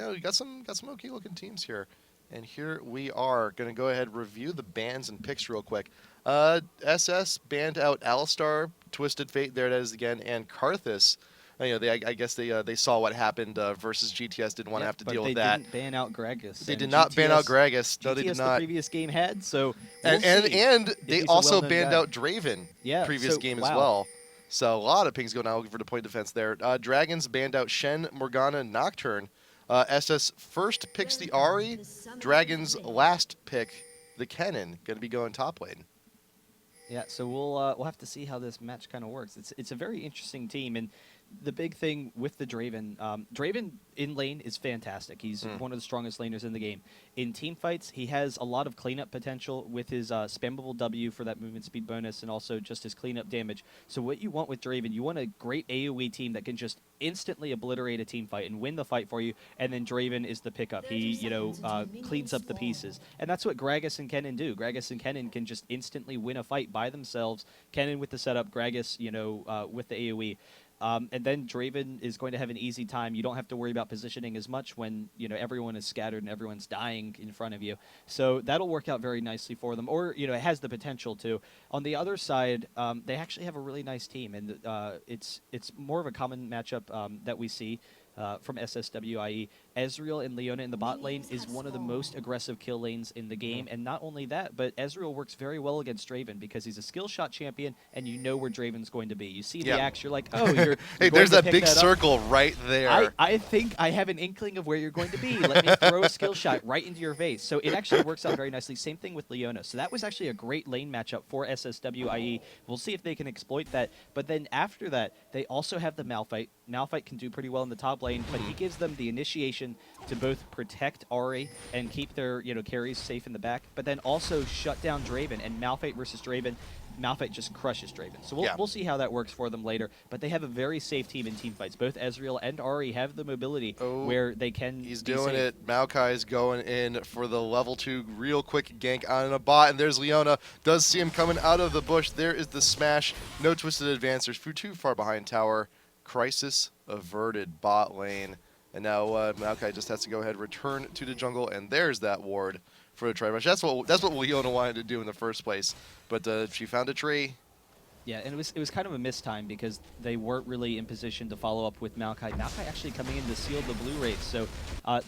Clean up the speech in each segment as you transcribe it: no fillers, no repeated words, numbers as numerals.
Yeah, we got some okay looking teams here. And here we are going to go ahead and review the bans and picks real quick. SS banned out Alistar, Twisted Fate, there it is again, and Karthus. I guess they saw what happened versus GTS, didn't want to have to deal with that. They didn't ban out Gragas. They and did not ban out Gragas. No, GTS they did the not. previous game had, so And they also well-known banned guy. out Draven Yeah, previous so, game as wow. well. So a lot of pings going out looking for the point defense there. Dragons banned out Shen, Morgana, Nocturne. SS first picks the Ahri. Dragons last pick the Kennen. Going to be going top lane. Yeah, so we'll have to see how this match kind of works. It's a very interesting team, and the big thing with the Draven, Draven in lane is fantastic. He's one of the strongest laners in the game. In team fights, he has a lot of cleanup potential with his spammable W for that movement speed bonus, and also just his cleanup damage. So what you want with Draven, you want a great AoE team that can just instantly obliterate a team fight and win the fight for you, and then Draven is the pickup. He, cleans up the pieces. And that's what Gragas and Kennen do. Gragas and Kennen can just instantly win a fight by themselves. Kennen with the setup, Gragas, with the AoE. And then Draven is going to have an easy time. You don't have to worry about positioning as much when everyone is scattered and everyone's dying in front of you. So that'll work out very nicely for them. Or it has the potential to. On the other side, they actually have a really nice team, and it's more of a common matchup that we see. From SSWIE, Ezreal and Leona in the bot lane is one of the most aggressive kill lanes in the game, and not only that, but Ezreal works very well against Draven because he's a skill shot champion, and you know where Draven's going to be. You see the axe, you're like, oh, you're hey, going there's to that pick big that circle right there. I think I have an inkling of where you're going to be. Let me throw a skill shot right into your face. So it actually works out very nicely. Same thing with Leona. So that was actually a great lane matchup for SSWIE. We'll see if they can exploit that. But then after that, they also have the Malphite. Malphite can do pretty well in the top lane, but he gives them the initiation to both protect Ahri and keep their carries safe in the back, but then also shut down Draven. And Malphite versus Draven, Malphite just crushes Draven. So we'll see how that works for them later. But they have a very safe team in team fights. Both Ezreal and Ahri have the mobility where they can. He's be doing safe. it. Maokai's going in for the level 2 real quick gank on a bot, and there's Leona. Does see him coming out of the bush. There is the smash. No twisted advance. There's too far behind tower. Crisis averted bot lane. And now Maokai just has to go ahead, return to the jungle, and there's that ward for the try rush. That's what Leona wanted to do in the first place. But she found a tree. Yeah, and it was kind of a mistime because they weren't really in position to follow up with Maokai. Maokai actually coming in to seal the blue wraith. So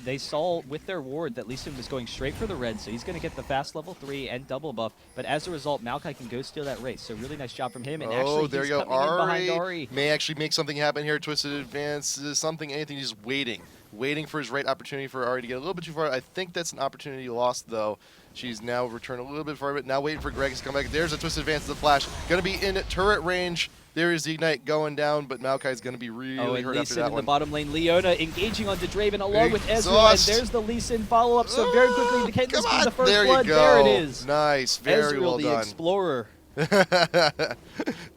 they saw with their ward that Lee Sin was going straight for the red, so he's going to get the fast level 3 and double buff. But as a result, Maokai can go steal that wraith. So really nice job from him. And actually, there he's you go. coming in behind Ahri. May actually make something happen here. Twisted advance, something, anything. He's waiting for his right opportunity for Ahri to get a little bit too far. I think that's an opportunity lost, though. She's now returned a little bit far, but now waiting for Gragas to come back. There's a twisted advance to the flash. Going to be in turret range. There is the Ignite going down, but Maokai's going to be really hurt after that in one. the bottom lane. Leona engaging onto Draven along with Ezreal, and there's the Lee Sin follow-up. So very quickly, can this be the first blood? There it is. Nice. Very Ezreal, well the done. Explorer.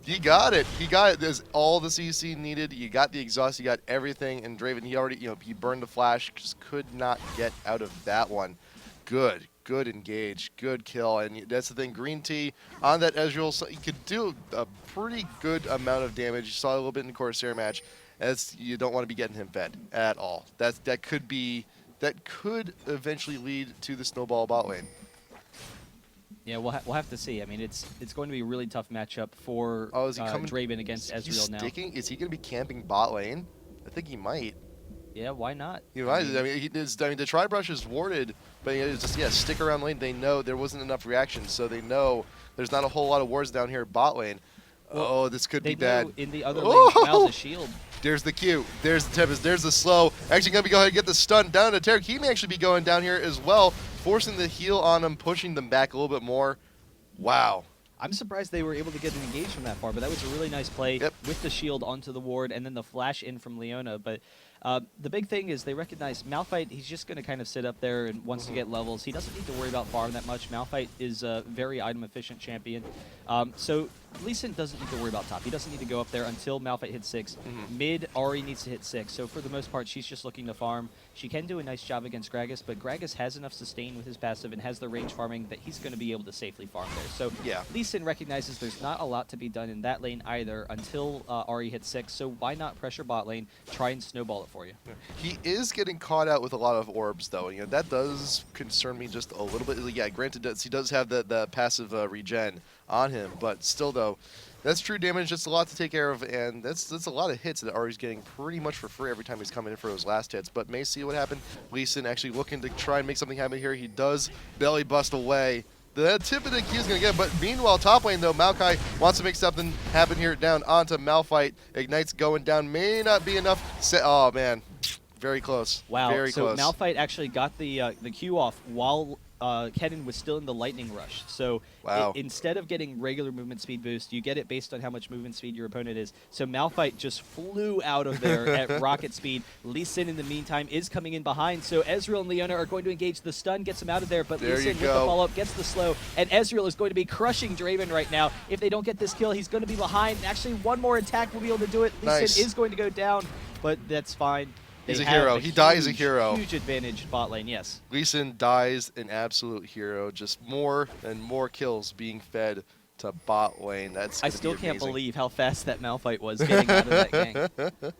He got it. He got it. There's all the CC needed. You got the exhaust. You got everything. And Draven, he already, he burned the flash. Just could not get out of that one. Good engage. Good kill. And that's the thing. Green Tea on that Ezreal, so he could do a pretty good amount of damage. You saw a little bit in the Corsair match. You don't want to be getting him fed at all. That could eventually lead to the snowball bot lane. Yeah, we'll have to see. I mean, it's going to be a really tough matchup for Draven against Ezreal now. Is he going to be camping bot lane? I think he might. Yeah, why not? I mean, the Tri-Brush is warded, but it's just, stick around lane. They know there wasn't enough reaction, so they know there's not a whole lot of wards down here at bot lane. Well, this could be bad. In the other lane, wow, the shield. There's the Q. There's the Tempest. There's the slow. Actually going to go ahead and get the stun down to Tarek. He may actually be going down here as well, forcing the heal on him, pushing them back a little bit more. Wow. I'm surprised they were able to get an engage from that far, but that was a really nice play with the shield onto the ward and then the flash in from Leona. But the big thing is they recognize Malphite, he's just going to kind of sit up there and wants to get levels. He doesn't need to worry about farm that much. Malphite is a very item-efficient champion. So Lee Sin doesn't need to worry about top. He doesn't need to go up there until Malphite hits 6. Mid, Ahri needs to hit 6. So for the most part, she's just looking to farm. She can do a nice job against Gragas, but Gragas has enough sustain with his passive and has the range farming that he's going to be able to safely farm there. So Yeah. Lee Sin recognizes there's not a lot to be done in that lane either until Ahri hits 6. So why not pressure bot lane, try and snowball it for you? He is getting caught out with a lot of orbs, though. You know, that does concern me just a little bit. Yeah, granted, he does have the passive regen on him, but still, though, that's true damage. That's a lot to take care of, and that's a lot of hits that Ari's getting pretty much for free every time he's coming in for those last hits. But may see what happened. Lee Sin actually looking to try and make something happen here. He does belly bust away. The tip of the key is going to get him, but meanwhile, top lane, though, Maokai wants to make something happen here down onto Malphite. Ignite's going down. May not be enough. Oh, man. Very close. Wow, Very so close. Malphite actually got the Q off while Kennen was still in the lightning rush. So Wow. instead of getting regular movement speed boost, you get it based on how much movement speed your opponent is. So Malphite just flew out of there at rocket speed. Lee Sin, in the meantime, is coming in behind. So Ezreal and Leona are going to engage. The stun gets him out of there, but There Lee Sin you with the go. follow-up gets the slow. And Ezreal is going to be crushing Draven right now. If they don't get this kill, he's going to be behind. Actually, one more attack will be able to do it. Lee Nice. Sin is going to go down, but that's fine. He's They a have hero. He dies a hero. Huge advantage bot lane, yes. Lee Sin dies an absolute hero. Just more and more kills being fed to bot lane. That's I gonna still be can't amazing. believe how fast that Malphite was getting out of that gank.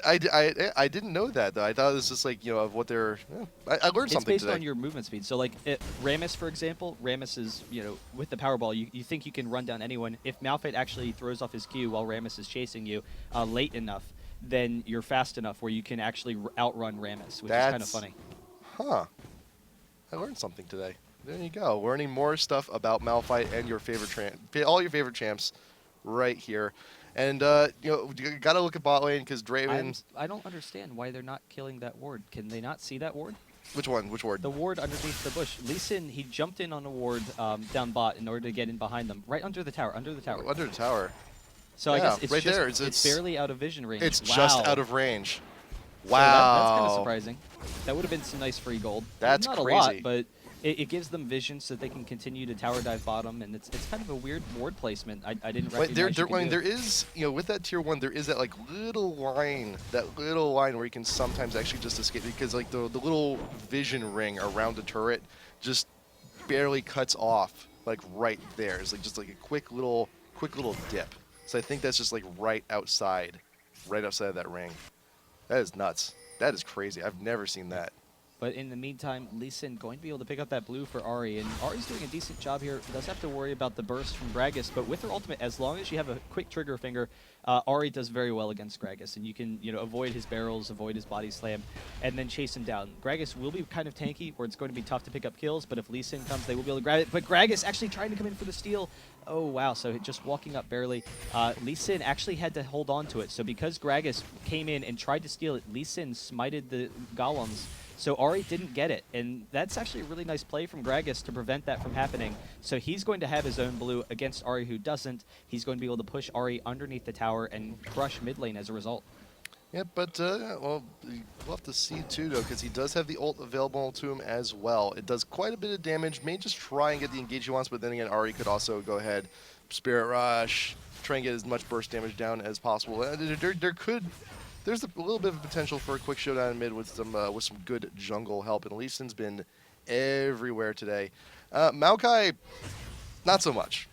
I didn't know that, though. I thought it was just like, you know, of what they're... I learned It's something based today. on your movement speed. So, like, Rammus, for example, Rammus is, you know, with the Powerball, you think you can run down anyone. If Malphite actually throws off his Q while Rammus is chasing you late enough, then you're fast enough where you can actually outrun Rammus, which is kind of funny. Huh. I learned something today. There you go. Learning more stuff about Malphite and your favorite all your favorite champs right here. And, you know, you got to look at bot lane because Draven... I don't understand why they're not killing that ward. Can they not see that ward? Which one? Which ward? The ward underneath the bush. Lee Sin, he jumped in on a ward down bot in order to get in behind them. Right under the tower, under the tower. Under the tower. So I Yeah, guess it's right just, there. it's barely out of vision range. It's Wow. just out of range. So Wow. that's kind of surprising. That would have been some nice free gold. That's not crazy. a lot, but it gives them vision so that they can continue to tower dive bottom, and it's kind of a weird ward placement. I didn't recognize. But there is, you know, with that tier 1, there is that like little line where you can sometimes actually just escape because like the little vision ring around the turret just barely cuts off like right there. It's like just like a quick little dip. So I think that's just like right outside of that ring. That is nuts. That is crazy. I've never seen that. But in the meantime, Lee Sin going to be able to pick up that blue for Ahri, and Ari's doing a decent job here. Does have to worry about the burst from Gragas, but with her ultimate, as long as you have a quick trigger finger, Ahri does very well against Gragas, and you can, you know, avoid his barrels, avoid his body slam, and then chase him down. Gragas will be kind of tanky, where it's going to be tough to pick up kills, but if Lee Sin comes, they will be able to grab it. But Gragas actually trying to come in for the steal. Oh, wow, so just walking up barely. Lee Sin actually had to hold on to it, so because Gragas came in and tried to steal it, Lee Sin smited the golems. So Ahri didn't get it, and that's actually a really nice play from Gragas to prevent that from happening. So he's going to have his own blue against Ahri, who doesn't. He's going to be able to push Ahri underneath the tower and crush mid lane as a result. Yeah, but, well, we'll have to see, too, though, because he does have the ult available to him as well. It does quite a bit of damage. May just try and get the engage he wants, but then again, Ahri could also go ahead, Spirit Rush, try and get as much burst damage down as possible. There's a little bit of potential for a quick showdown in mid with some good jungle help, and Lee Sin's been everywhere today. Maokai, not so much.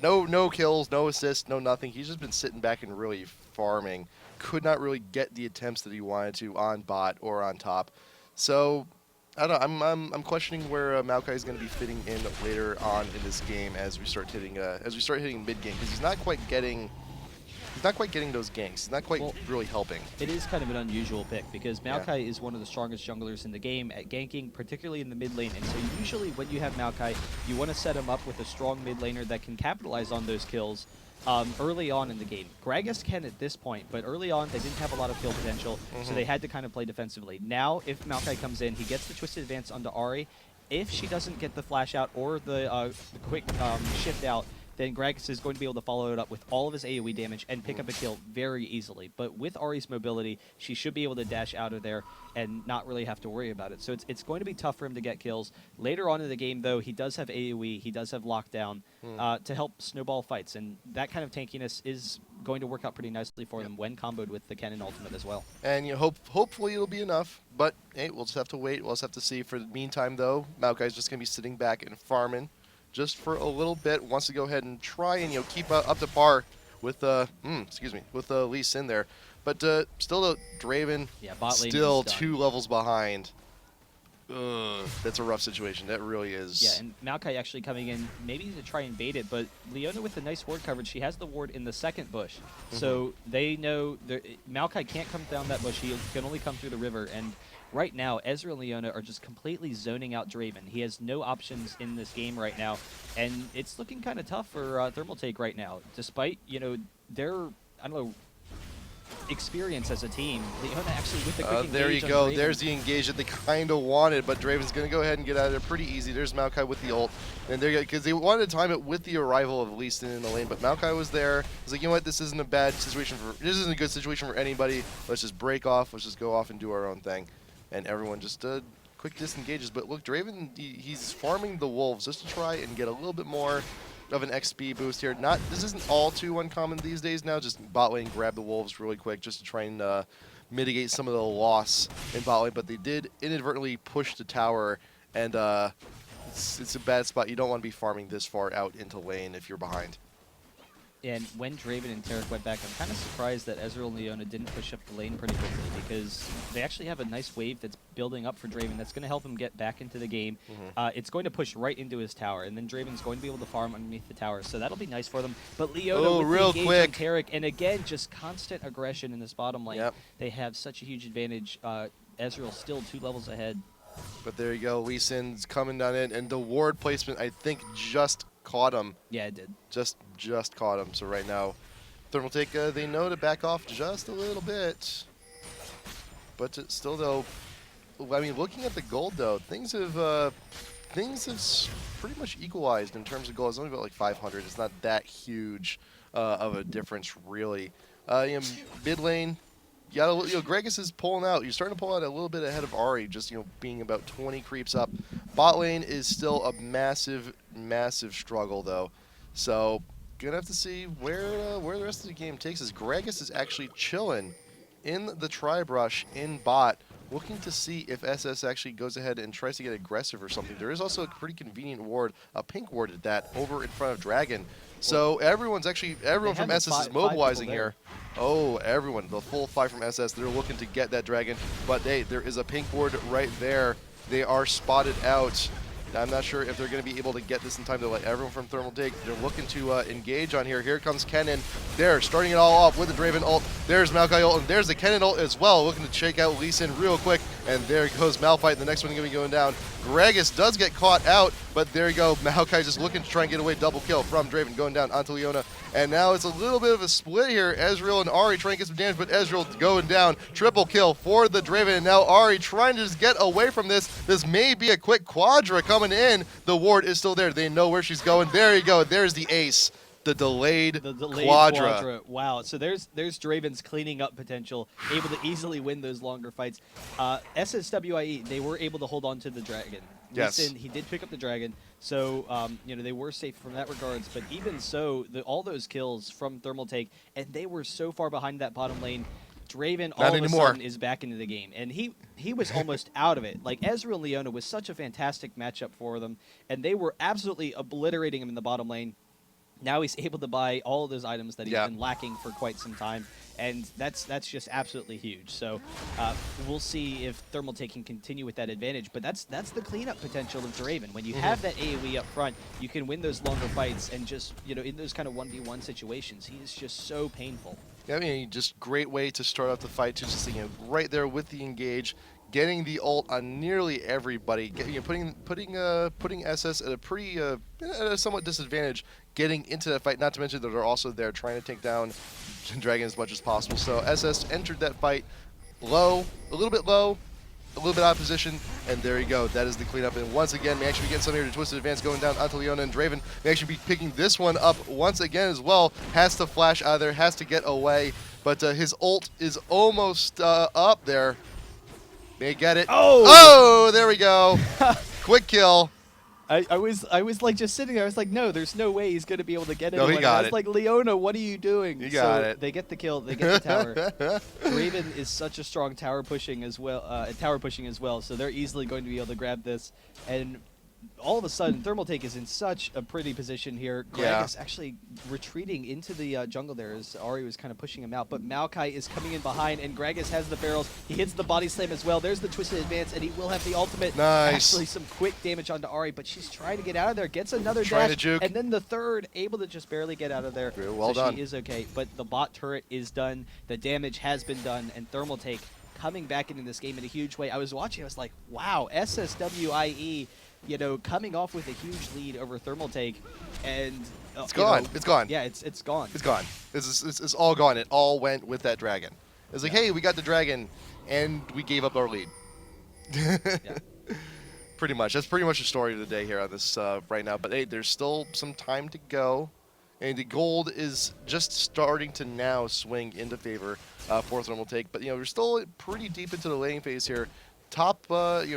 No kills, no assists, no nothing. He's just been sitting back and really farming. Could not really get the attempts that he wanted to on bot or on top. So I don't know. I'm questioning where Maokai is going to be fitting in later on in this game as we start hitting mid game, because he's not quite getting those ganks. He's not quite really helping. It is kind of an unusual pick because Maokai is one of the strongest junglers in the game at ganking, particularly in the mid lane. And so usually when you have Maokai, you want to set him up with a strong mid laner that can capitalize on those kills early on in the game. Gragas can at this point, but early on they didn't have a lot of kill potential, so they had to kind of play defensively. Now, if Maokai comes in, he gets the Twisted Advance onto Ahri. If she doesn't get the flash out or the quick shift out, then Gragas is going to be able to follow it up with all of his AoE damage and pick up a kill very easily. But with Ahri's mobility, she should be able to dash out of there and not really have to worry about it. So it's going to be tough for him to get kills. Later on in the game, though, he does have AoE, he does have lockdown to help snowball fights, and that kind of tankiness is going to work out pretty nicely for them when comboed with the Kennen ultimate as well. And hopefully it'll be enough, but hey, we'll just have to wait. We'll just have to see. For the meantime, though, Maokai's just going to be sitting back and farming just for a little bit. Wants to go ahead and try and keep up to par with with Lee Sin there, but still the Draven bot lane still is done. 2 levels behind. Ugh, that's a rough situation. That really is. Yeah, and Maokai actually coming in maybe to try and bait it, but Leona with the nice ward coverage, she has the ward in the second bush. So they know Maokai can't come down that bush. He can only come through the river. And right now, Ezreal and Leona are just completely zoning out Draven. He has no options in this game right now. And it's looking kind of tough for Thermal Take right now, despite, their, I don't know, experience as a team. Leona actually with the quick engage there you on go. Draven. There's the engage that they kind of wanted, but Draven's going to go ahead and get out of there pretty easy. There's Maokai with the ult. And there you go, because they wanted to time it with the arrival of Lee Sin in the lane, but Maokai was there. He's like, you know what, this isn't a bad situation this isn't a good situation for anybody. Let's just break off. Let's just go off and do our own thing. And everyone just quick disengages. But look, Draven, he's farming the wolves just to try and get a little bit more of an XP boost here. This isn't all too uncommon these days now. Just bot lane, grab the wolves really quick just to try and mitigate some of the loss in bot lane. But they did inadvertently push the tower, and it's a bad spot. You don't want to be farming this far out into lane if you're behind. And when Draven and Taric went back, I'm kind of surprised that Ezreal and Leona didn't push up the lane pretty quickly, because they actually have a nice wave that's building up for Draven that's going to help him get back into the game. It's going to push right into his tower, and then Draven's going to be able to farm underneath the tower, so that'll be nice for them. But Leona with real the engage quick. on Taric, and again, just constant aggression in this bottom lane. Yep. They have such a huge advantage. Ezreal still 2 levels ahead. But there you go. Lee Sin's coming down in, and the ward placement, I think, just caught him. Yeah, it did. Just caught him. So right now, Thermal Take, they know to back off just a little bit. But still, though, I mean, looking at the gold, though, things have pretty much equalized in terms of gold. It's only about like 500. It's not that huge of a difference, really. Mid lane, Gragas is pulling out. You're starting to pull out a little bit ahead of Ahri, just being about 20 creeps up. Bot lane is still a massive, massive struggle, though. So gonna have to see where the rest of the game takes us. Gragas is actually chilling in the tri-brush in bot, looking to see if SS actually goes ahead and tries to get aggressive or something. There is also a pretty convenient ward, a pink ward at that, over in front of Dragon. So everyone from SS is mobilizing here. Oh, everyone, the full 5 from SS, they're looking to get that Dragon. But hey, there is a pink ward right there. They are spotted out. I'm not sure if they're going to be able to get this in time to let everyone from Thermal take. They're looking to engage on here. Here comes Kennen. They're starting it all off with the Draven ult. There's Maokai ult, and there's the Kennen ult as well, looking to shake out Lee Sin real quick. And there goes Malphite. The next one going to be going down. Gragas does get caught out, but there you go. Maokai just looking to try and get away. Double kill from Draven going down onto Leona. And now it's a little bit of a split here. Ezreal and Ahri trying to get some damage, but Ezreal going down. Triple kill for the Draven, and now Ahri trying to just get away from this. This may be a quick quadra coming in. The ward is still there. They know where she's going. There you go. There's the ace. The delayed quadra. Wow. So there's Draven's cleaning up potential, able to easily win those longer fights. SSWIE, they were able to hold on to the Dragon. Yes. Listen, he did pick up the Dragon, so they were safe from that regards. But even so, all those kills from Thermal Take, and they were so far behind that bottom lane. Draven all of a sudden is back into the game, and he was almost out of it. Like, Ezreal and Leona was such a fantastic matchup for them, and they were absolutely obliterating him in the bottom lane. Now he's able to buy all of those items that he's been lacking for quite some time, and that's just absolutely huge. So we'll see if Thermal Take can continue with that advantage, but that's the cleanup potential of Draven. When you have that AoE up front, you can win those longer fights, and just, in those kind of 1v1 situations, he is just so painful. Yeah, I mean, just great way to start off the fight, too. Just right there with the engage, getting the ult on nearly everybody, putting SS at a pretty at a somewhat disadvantage, getting into that fight. Not to mention that they're also there trying to take down Dragon as much as possible. So SS entered that fight low, a little bit low, a little bit out of position, and there you go. That is the cleanup. And once again, may actually be getting some here to Twisted Advance going down onto Leona, and Draven may actually be picking this one up once again as well. Has to flash out of there, has to get away, but his ult is almost up there. May get it. Oh, there we go. Quick kill. I was like just sitting there. I was like, no, there's no way he's gonna be able to get it. No, he got I was it. like, Leona, what are you doing? You got it. They get the kill. They get the tower. Raven is such a strong tower pushing as well. So they're easily going to be able to grab this. And all of a sudden, Thermal Take is in such a pretty position here. Greg is actually retreating into the jungle there as Ari was kind of pushing him out. But Maokai is coming in behind, and Gragas has the barrels. He hits the body slam as well. There's the Twisted Advance, and he will have the ultimate. Nice. Actually, some quick damage onto Ari, but she's trying to get out of there. Gets another Trying dash, to juke. and then the third, able to just barely get out of there. Very well so done. She is okay, but the bot turret is done. The damage has been done, and Thermal Take coming back into this game in a huge way. I was watching, I was like, wow, SSWIE, you know, coming off with a huge lead over Thermal Take, and it's gone. It's gone. Yeah, it's gone. It's gone. It's all gone. It all went with that dragon. It's like, hey, we got the dragon, and we gave up our lead. Yeah. Pretty much. That's pretty much the story of the day here on this right now. But hey, there's still some time to go, and the gold is just starting to now swing into favor for Thermal Take. But we're still pretty deep into the laning phase here. Top lane,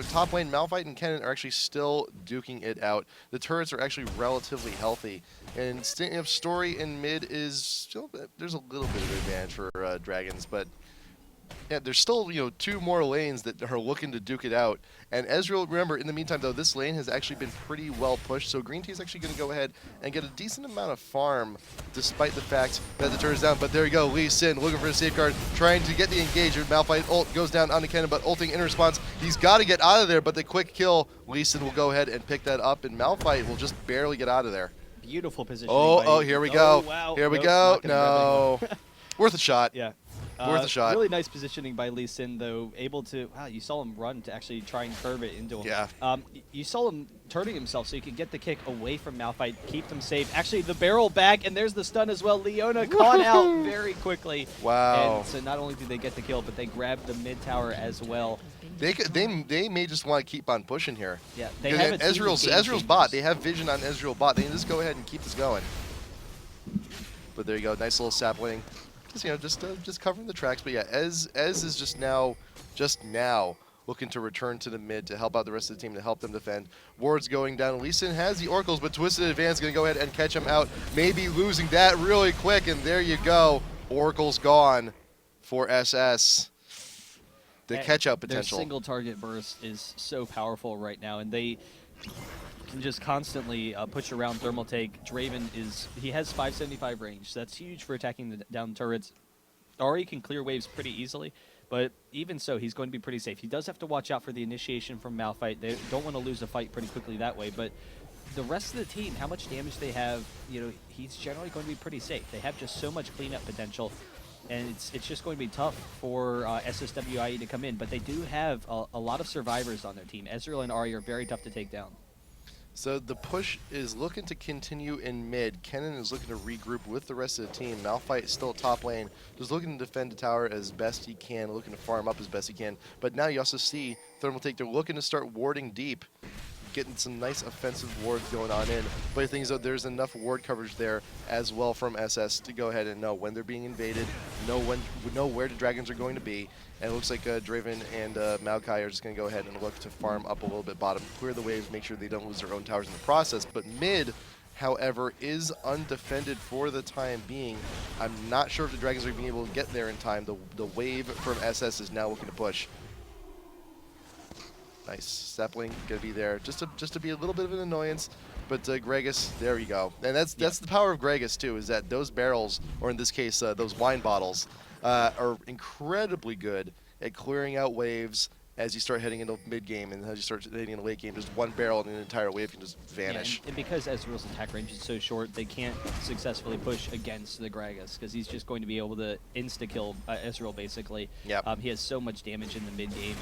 Malphite and Kennen are actually still duking it out. The turrets are actually relatively healthy, and Story in mid is still, there's a little bit of advantage for Dragons, but yeah, there's still two more lanes that are looking to duke it out. And Ezreal, remember, in the meantime though, this lane has actually been pretty well pushed, so Green Tea is actually going to go ahead and get a decent amount of farm, despite the fact that the turret is down. But there you go, Lee Sin looking for a safeguard, trying to get the engagement. Malphite ult goes down onto Kennen, but ulting in response. He's got to get out of there, but the quick kill, Lee Sin will go ahead and pick that up, and Malphite will just barely get out of there. Beautiful position. Oh, here we go. Wow. Here we Nope, go. No. Worth a shot. Yeah. Worth a shot. Really nice positioning by Lee Sin, though. Able to, wow, you saw him run to actually try and curve it into him. Yeah. You saw him turning himself so he could get the kick away from Malphite, keep them safe. Actually, the barrel back, and there's the stun as well. Leona caught out very quickly. Wow. And so not only did they get the kill, but they grabbed the mid tower as well. They may just want to keep on pushing here. Yeah, they have a team of game Ezreal's changers. bot. They have vision on Ezreal bot. They can just go ahead and keep this going. But there you go, nice little sapling. Just covering the tracks. But yeah, Ez is just now looking to return to the mid to help out the rest of the team, to help them defend. Ward's going down. Lee Sin has the oracles, but Twisted Advance going to go ahead and catch him out. Maybe losing that really quick, and there you go. Oracle's gone for SS. The catch-out potential. Their single target burst is so powerful right now, and they can just constantly push around Thermal Take. Draven he has 575 range, so that's huge for attacking the down turrets. Ari can clear waves pretty easily, but even so, he's going to be pretty safe. He does have to watch out for the initiation from Malphite. They don't want to lose a fight pretty quickly that way, but the rest of the team, how much damage they have, he's generally going to be pretty safe. They have just so much cleanup potential, and it's just going to be tough for SSWIE to come in, but they do have a lot of survivors on their team. Ezreal and Ari are very tough to take down. So the push is looking to continue in mid. Kennen is looking to regroup with the rest of the team. Malphite is still top lane, just looking to defend the tower as best he can, looking to farm up as best he can. But now you also see Thermal Take, they're looking to start warding deep, getting some nice offensive wards going on in. But the thing is, though, there's enough ward coverage there as well from SS to go ahead and know when they're being invaded, know where the dragons are going to be. And it looks like Draven and Maokai are just going to go ahead and look to farm up a little bit bottom, clear the waves, make sure they don't lose their own towers in the process. But mid, however, is undefended for the time being. I'm not sure if the dragons are being able to get there in time. The wave from SS is now looking to push. Nice. Sapling going to be there just to be a little bit of an annoyance. But Gragas, there you go. And that's the power of Gragas, too, is that those barrels, or in this case, those wine bottles, are incredibly good at clearing out waves as you start heading into mid-game, and as you start heading into late game, just one barrel and an entire wave can just vanish. Yeah, and because Ezreal's attack range is so short, they can't successfully push against the Gragas, because he's just going to be able to insta-kill Ezreal, basically. Yep. He has so much damage in the mid-game,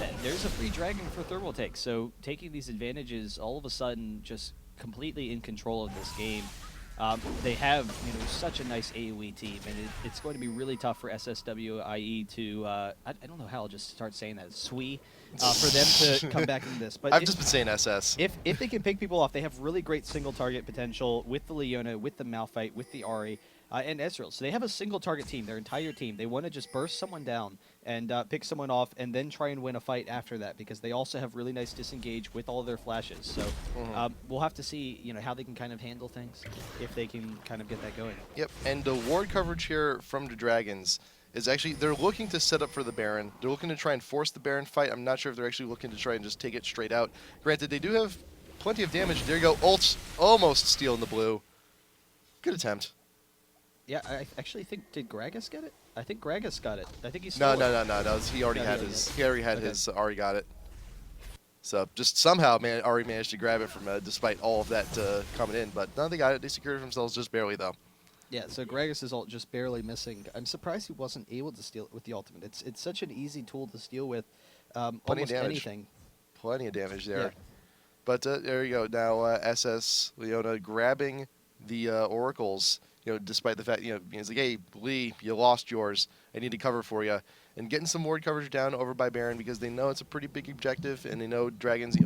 and there's a free dragon for Thermal Take, so taking these advantages, all of a sudden, just completely in control of this game. They have such a nice AoE team, and it's going to be really tough for SSWIE to I don't know how I'll just start saying that SWIE for them to come back into this. But I've just been saying SS. If they can pick people off, they have really great single target potential with the Leona, with the Malphite, with the Ahri, and Ezreal. So they have a single target team, their entire team. They want to just burst someone down and pick someone off, and then try and win a fight after that, because they also have really nice disengage with all their flashes. So we'll have to see how they can kind of handle things, if they can kind of get that going. Yep, and the ward coverage here from the Dragons is actually, they're looking to set up for the Baron. They're looking to try and force the Baron fight. I'm not sure if they're actually looking to try and just take it straight out. Granted, they do have plenty of damage. There you go, ults almost stealing the blue. Good attempt. Yeah, I actually think, did Gragas get it? I think Gragas got it. I think he's No. He already No, had yeah, his. yeah. He already had Okay. his. Already got it. So just somehow, man, Ari managed to grab it from despite all of that coming in. But no, they got it. They secured it themselves just barely, though. Yeah, so Gragas' ult just barely missing. I'm surprised he wasn't able to steal it with the ultimate. It's such an easy tool to steal with Plenty of almost damage. anything. Plenty of damage there. Yeah. But there you go. Now SS Leona grabbing the oracles. Despite the fact he's like, hey Lee, you lost yours. I need to cover for you, and getting some ward coverage down over by Baron, because they know it's a pretty big objective, and they know Dragons.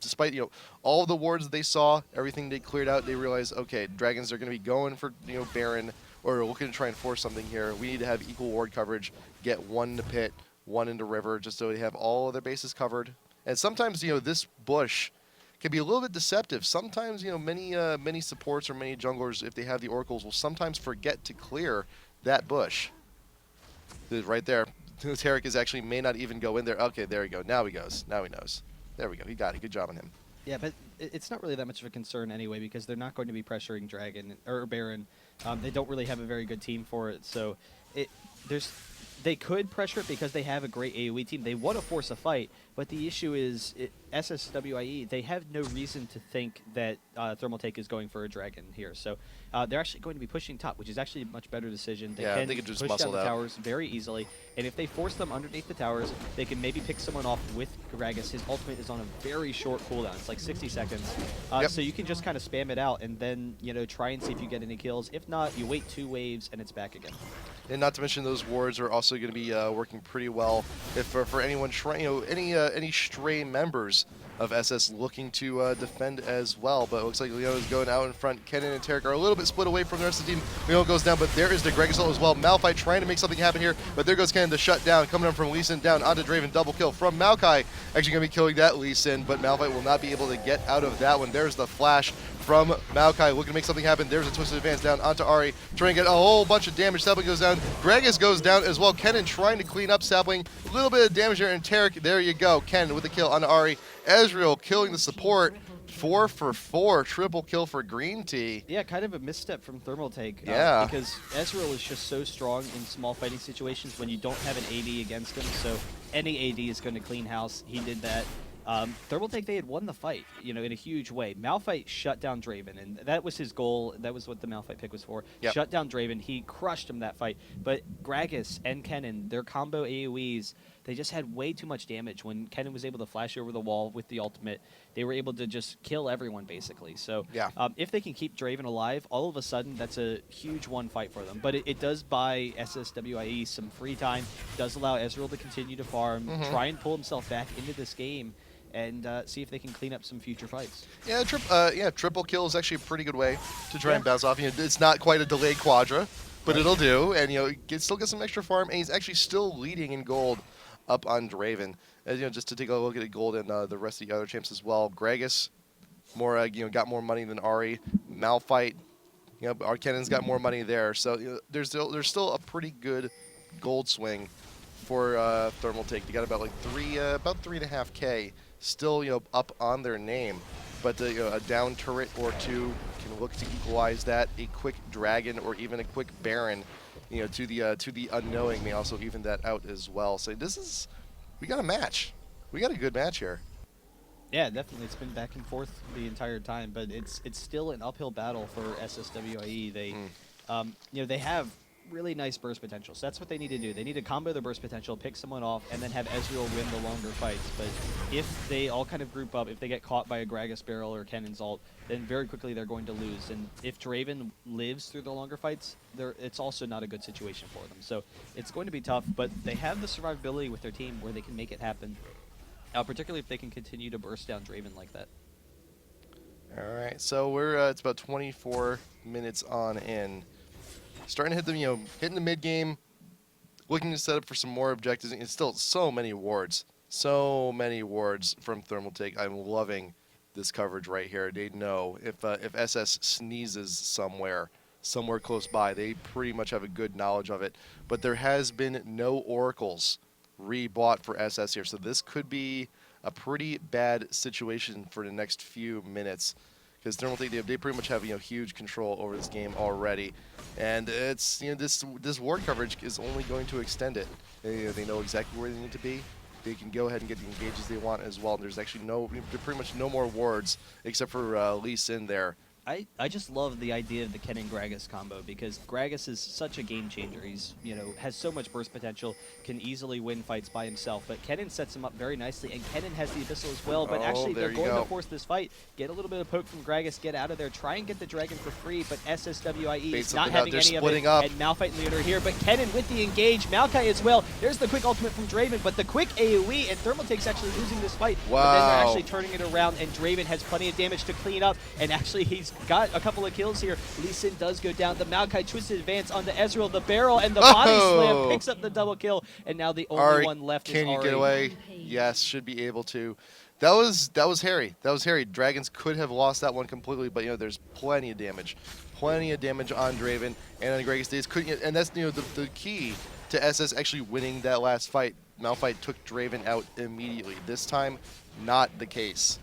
Despite all the wards they saw, everything they cleared out, they realize, okay, Dragons are going to be going for Baron, or looking to try and force something here. We need to have equal ward coverage. Get one into pit, one into river, just so they have all of their bases covered. And sometimes this bush can be a little bit deceptive. Sometimes, many supports or many junglers, if they have the oracles, will sometimes forget to clear that bush. Right there. Tarek is actually may not even go in there. Okay, there he go. Now he goes. Now he knows. There we go. He got it. Good job on him. Yeah, but it's not really that much of a concern anyway, because they're not going to be pressuring Dragon or Baron. They don't really have a very good team for it, so they could pressure it because they have a great AoE team. They want to force a fight, but the issue is SSWIE, they have no reason to think that Thermal Take is going for a Dragon here. So they're actually going to be pushing top, which is actually a much better decision. They they could just push muscle down the out. towers very easily, and if they force them underneath the towers, they can maybe pick someone off with Gragas. His ultimate is on a very short cooldown. It's like 60 seconds. So you can just kind of spam it out and then try and see if you get any kills. If not, you wait 2 waves and it's back again. And not to mention, those wards are also going to be working pretty well if for anyone trying, any stray members of SS looking to defend as well. But it looks like Leona's going out in front. Kennen and Tarek are a little bit split away from the rest of the team. Leona goes down, but there is the Gragas ult as well. Malphite trying to make something happen here, but there goes Kennen to shut down. Coming up from Lee Sin down onto Draven, double kill from Maokai. Actually going to be killing that Lee Sin, but Malphite will not be able to get out of that one. There's the flash from Maokai, looking to make something happen. There's a twisted advance down onto Ahri, trying to get a whole bunch of damage. Sapling goes down. Gragas goes down as well. Kennen trying to clean up Sapling. A little bit of damage there, and Tarek, there you go. Kennen with the kill onto Ahri. Ezreal killing the support. 4 for 4, triple kill for Green Tea. Yeah, kind of a misstep from Thermal Take. Yeah. Because Ezreal is just so strong in small fighting situations when you don't have an AD against him. So any AD is going to clean house. He did that. Thermal Take, they had won the fight, in a huge way. Malphite shut down Draven, and that was his goal. That was what the Malphite pick was for. Yep. Shut down Draven. He crushed him that fight. But Gragas and Kennen, their combo AoEs, they just had way too much damage. When Kennen was able to flash over the wall with the ultimate, they were able to just kill everyone, basically. So Yeah. if they can keep Draven alive, all of a sudden, that's a huge one fight for them. But it does buy SSWIE some free time. It does allow Ezreal to continue to farm, try and pull himself back into this game, and see if they can clean up some future fights. Yeah, triple kill is actually a pretty good way to try and bounce off. It's not quite a delayed quadra, but it'll do, and still get some extra farm, and he's actually still leading in gold up on Draven. As just to take a look at gold and the rest of the other champs as well. Gragas, more got more money than Ahri. Malphite, Arkennen's got more money there. So there's still a pretty good gold swing for Thermal Take. They got about like 3.5K still up on their name, but a down turret or two can look to equalize that. A quick dragon or even a quick baron, to the unknowing may also even that out as well. So we got a match. We got a good match here. Yeah, definitely. It's been back and forth the entire time, but it's still an uphill battle for SSWIE. They they have really nice burst potential. So that's what they need to do. They need to combo the burst potential, pick someone off, and then have Ezreal win the longer fights. But if they all kind of group up, if they get caught by a Gragas barrel or Cannon's ult, then very quickly they're going to lose. And if Draven lives through the longer fights, it's also not a good situation for them. So it's going to be tough, but they have the survivability with their team where they can make it happen, particularly if they can continue to burst down Draven like that. All right, so we're it's about 24 minutes on in. Starting to hit the hitting the mid game, looking to set up for some more objectives. It's still so many wards from Thermal Take. I'm loving this coverage right here. They know if SS sneezes somewhere close by, they pretty much have a good knowledge of it. But there has been no oracles rebought for SS here, so this could be a pretty bad situation for the next few minutes, because Thermal Take, they pretty much have huge control over this game already, and it's this ward coverage is only going to extend it. They know exactly where they need to be. They can go ahead and get the engages they want as well. And there's actually pretty much no more wards except for Lee Sin there. I just love the idea of the Kennen Gragas combo, because Gragas is such a game changer. He's has so much burst potential, can easily win fights by himself. But Kennen sets him up very nicely, and Kennen has the Abyssal as well. But actually, they're going to force this fight. Get a little bit of poke from Gragas, get out of there, try and get the dragon for free. But SSWIE is not having any of it. And Malphite and Leader here, but Kennen with the engage, Maokai as well. There's the quick ultimate from Draven, but the quick AoE, and Thermal Take's actually losing this fight. Wow. But then they're actually turning it around, and Draven has plenty of damage to clean up, and actually he's got a couple of kills here. Lee Sin does go down. The Maokai twisted advance onto Ezreal, the barrel, and the body slam picks up the double kill, and now the only one left is Ari. Can you get away? Yes, should be able to. That was hairy. That was hairy. Dragons could have lost that one completely, but there's plenty of damage on Draven and on Gragas Days. And that's the key to SS actually winning that last fight. Malphite took Draven out immediately. This time, not the case.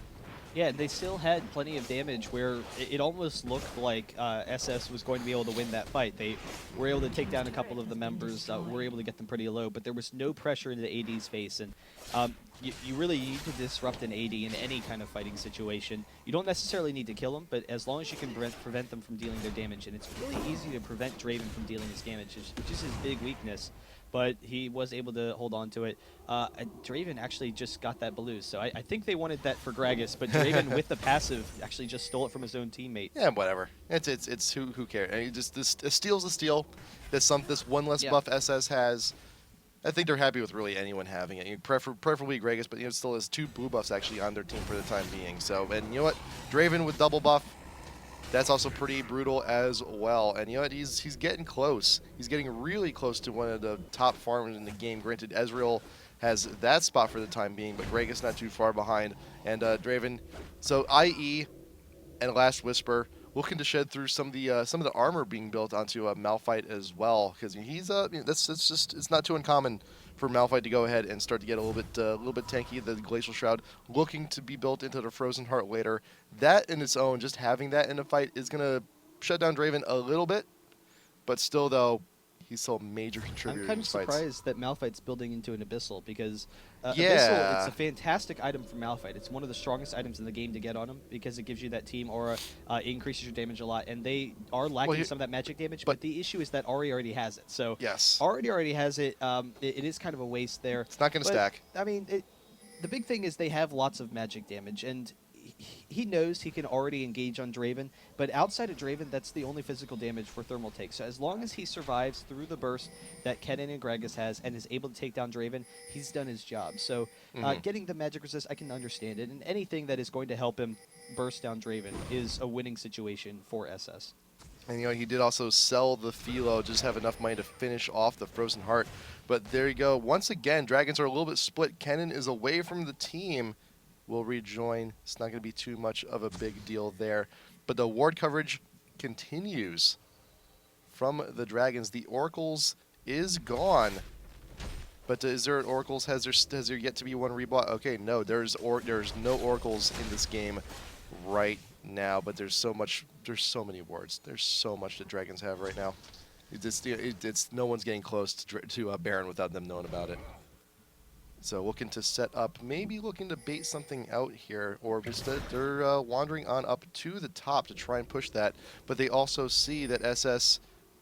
Yeah, they still had plenty of damage where it almost looked like SS was going to be able to win that fight. They were able to take down a couple of the members, were able to get them pretty low, but there was no pressure in the AD's face. And you really need to disrupt an AD in any kind of fighting situation. You don't necessarily need to kill them, but as long as you can prevent them from dealing their damage. And it's really easy to prevent Draven from dealing his damage, which is his big weakness. But he was able to hold on to it. Draven actually just got that blue, so I think they wanted that for Gragas, but Draven with the passive actually just stole it from his own teammate. Yeah, whatever. It's who cares? I mean, a steal's a steal. This one less buff SS has. I think they're happy with really anyone having it. Preferably Gragas, but it still has 2 blue buffs actually on their team for the time being. So, and you know what? Draven with double buff. That's also pretty brutal as well. And you know what? He's getting close. He's getting really close to one of the top farmers in the game. Granted, Ezreal has that spot for the time being, but Gragas not too far behind. And Draven, so IE and Last Whisper looking to shed through some of the armor being built onto Malphite as well, because he's it's not too uncommon for Malphite to go ahead and start to get a little bit tanky. The Glacial Shroud looking to be built into the Frozen Heart later. That in its own, just having that in a fight is gonna shut down Draven a little bit, but still though, he's still a major contributor. I'm kind in of fights. surprised that Malphite's building into an Abyssal, because Yeah. Abyssal, it's a fantastic item for Malphite. It's one of the strongest items in the game to get on him, because it gives you that team aura, increases your damage a lot, and they are lacking some of that magic damage, but the issue is that Ari already has it. So yes, Ari already has it. It is kind of a waste there. It's not going to stack. I mean, the big thing is they have lots of magic damage, and he knows he can already engage on Draven, but outside of Draven, that's the only physical damage for Thermal Take. So as long as he survives through the burst that Kennen and Gragas has and is able to take down Draven, he's done his job. So getting the magic resist, I can understand it, and anything that is going to help him burst down Draven is a winning situation for SS. And he did also sell the Philo, just have enough money to finish off the Frozen Heart. But there you go. Once again, Dragons are a little bit split. Kennen is away from the team. Will rejoin. It's not going to be too much of a big deal there. But the ward coverage continues from the Dragons. The Oracles is gone. But is there Oracles? Has there yet to be one rebought? Okay, no. There's no Oracles in this game right now. But there's so many wards. There's so much that Dragons have right now. It's no one's getting close to Baron without them knowing about it. So looking to set up, maybe looking to bait something out here, or just they're wandering on up to the top to try and push that. But they also see that SS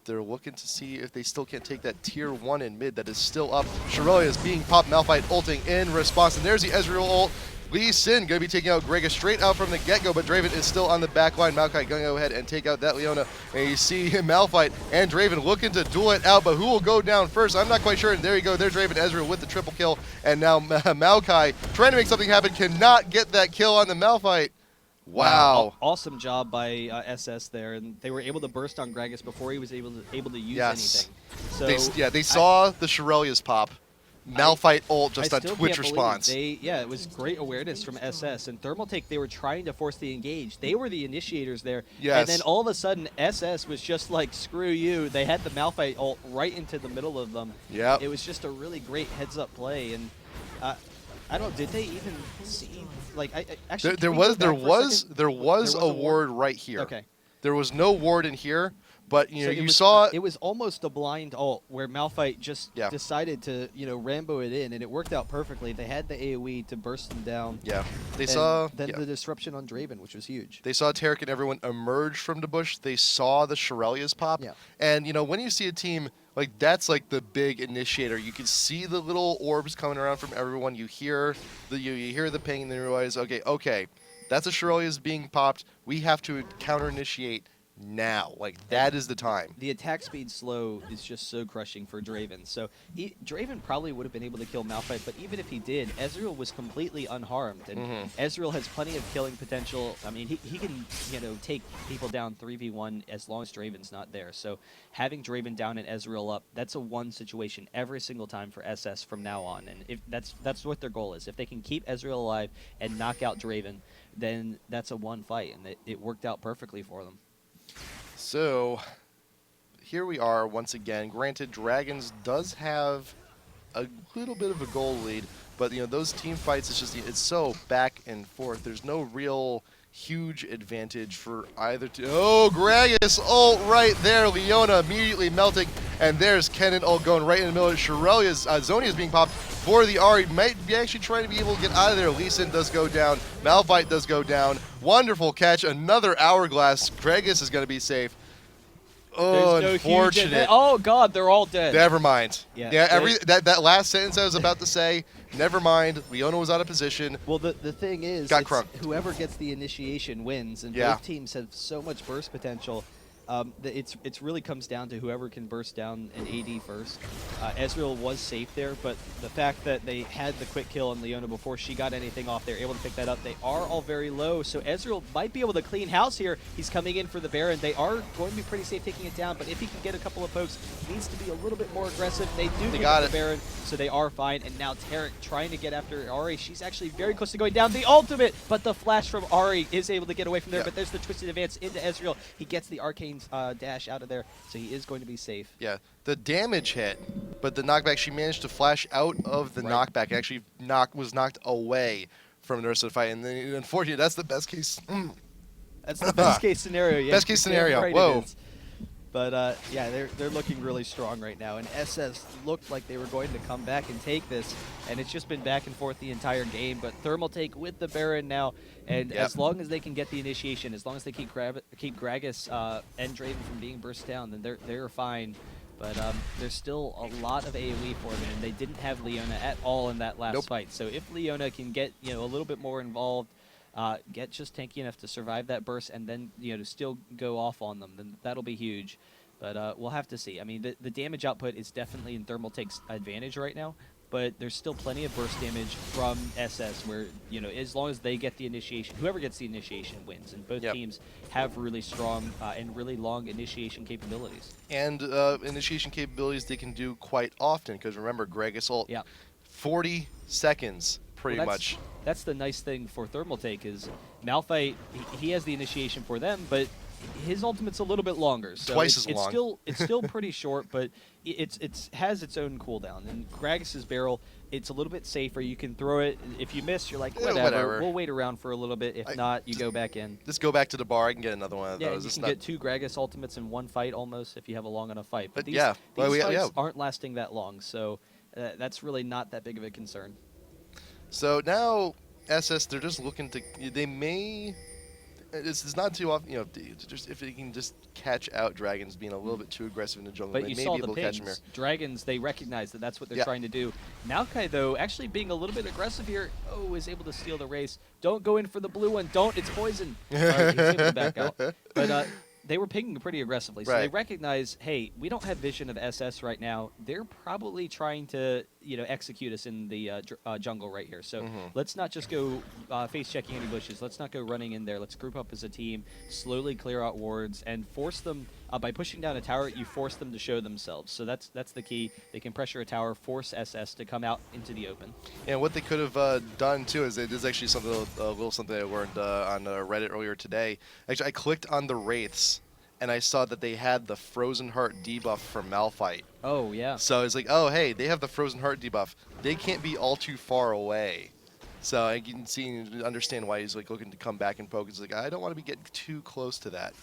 they're looking to see if they still can't take that tier 1 in mid that is still up. Shirley is being popped, Malphite ulting in response, and there's the Ezreal ult. Lee Sin going to be taking out Grega straight out from the get-go, but Draven is still on the back line. Malphite going to go ahead and take out that Leona. And you see Malphite and Draven looking to duel it out, but who will go down first? I'm not quite sure. And there you go. There's Draven Ezreal with the triple kill. And now Maokai trying to make something happen, cannot get that kill on the Malphite. Wow. Awesome job by SS there, and they were able to burst on Gragas before he was able to use anything. So they saw the Shirelia's pop. Malphite ult just a Twitch response. It was great awareness from SS. And Thermaltake, they were trying to force the engage. They were the initiators there. Yes. And then all of a sudden, SS was just like, screw you. They had the Malphite ult right into the middle of them. Yep. It was just a really great heads-up play. And I don't. Did they even see? Like, actually, there was a ward right here. Okay. There was no ward in here. But So you saw it was almost a blind ult where Malphite just decided to Rambo it in, and it worked out perfectly. They had the AOE to burst them down. Yeah, they and saw then the disruption on Draven, which was huge. They saw Tarek and everyone emerge from the bush. They saw the Shirelia's pop. Yeah. And when you see a team like that's like the big initiator. You can see the little orbs coming around from everyone. You hear the you hear the ping, and then you realize, okay, that's a Shirelia's being popped. We have to counter initiate now. Like, that is the time. The attack speed slow is just so crushing for Draven. So Draven probably would have been able to kill Malphite, but even if he did, Ezreal was completely unharmed. And Ezreal has plenty of killing potential. I mean, he can, take people down 3v1 as long as Draven's not there. So having Draven down and Ezreal up, that's a one situation every single time for SS from now on. And if that's what their goal is. If they can keep Ezreal alive and knock out Draven, then that's a one fight, and it worked out perfectly for them. So, here we are once again. Granted, Dragons does have a little bit of a goal lead, but those team fights, it's so back and forth. There's no real huge advantage for either team. Oh, Gragas ult right there. Leona immediately melting, and there's Kennen ult going right in the middle. Shirelia's Zhonya is being popped for the Ahri. Might be actually trying to be able to get out of there. Lee Sin does go down. Malphite does go down. Wonderful catch. Another Hourglass. Gragas is going to be safe. Oh, unfortunate. Oh, God, they're all dead. Never mind. Yeah, that last sentence I was about to say, never mind. Leona was out of position. Well, the thing is, whoever gets the initiation wins, and both teams have so much burst potential. It really comes down to whoever can burst down an AD first. Ezreal was safe there, but the fact that they had the quick kill on Leona before she got anything off, they're able to pick that up. They are all very low, so Ezreal might be able to clean house here. He's coming in for the Baron. They are going to be pretty safe taking it down, but if he can get a couple of pokes, he needs to be a little bit more aggressive. They do get the Baron, so they are fine. And now Tarek trying to get after Ahri. She's actually very close to going down. The ultimate, but the flash from Ahri is able to get away from there, but there's the twisted advance into Ezreal. He gets the arcane dash out of there, so he is going to be safe. Yeah, the damage hit, but the knockback, she managed to flash out of the knockback, actually was knocked away from the rest of the fight, and then unfortunately, that's the best case. That's the best case scenario. Yeah, best case scenario. Right, whoa. But yeah, they're looking really strong right now, and SS looked like they were going to come back and take this, and it's just been back and forth the entire game. But Thermaltake with the Baron now, and as long as they can get the initiation, as long as they keep Gragas and Draven from being burst down, then they're fine. But there's still a lot of AoE for them, and they didn't have Leona at all in that last fight. So if Leona can get a little bit more involved, get just tanky enough to survive that burst, and then to still go off on them, then that'll be huge. But we'll have to see. I mean, the damage output is definitely in Thermaltake's advantage right now, but there's still plenty of burst damage from SS where, as long as they get the initiation, whoever gets the initiation wins, and both teams have really strong and really long initiation capabilities. And initiation capabilities they can do quite often, because remember, Gragas ult, 40 seconds pretty much. That's the nice thing for Thermaltake is Malphite, he has the initiation for them, but his ultimate's a little bit longer. So Twice as long. It's still pretty short, but it has its own cooldown. And Gragas's barrel, it's a little bit safer. You can throw it. If you miss, you're like, whatever. We'll wait around for a little bit. If not, you go back in. Just go back to the bar. I can get another one of those. You can get 2 Gragas ultimates in one fight almost if you have a long enough fight. But these fights aren't lasting that long, so that's really not that big of a concern. So now SS, they're just looking to, they may, It's not too often, you know, just if he can just catch out dragons being a little bit too aggressive in the jungle, But they you may saw be the able to catch him here. pings. Dragons, they recognize that that's what they're Yeah. trying to do. Maokai, though, actually being a little bit aggressive here, is able to steal the race. Don't go in for the blue one. Don't. It's poison. All right, he's able to back out. But they were pinging pretty aggressively. So they Right. recognize, hey, we don't have vision of SS right now. They're probably trying to, execute us in the jungle right here. So let's not just go face checking any bushes. Let's not go running in there. Let's group up as a team, slowly clear out wards, and force them. By pushing down a tower, you force them to show themselves. So that's the key. They can pressure a tower, force SS to come out into the open. And what they could have done too is it is actually something a little something I learned on Reddit earlier today. Actually, I clicked on the wraiths, and I saw that they had the Frozen Heart debuff from Malphite. Oh yeah. So it's like, oh hey, they have the Frozen Heart debuff. They can't be all too far away. So I can see and understand why he's like looking to come back and poke. It's like I don't want to be getting too close to that.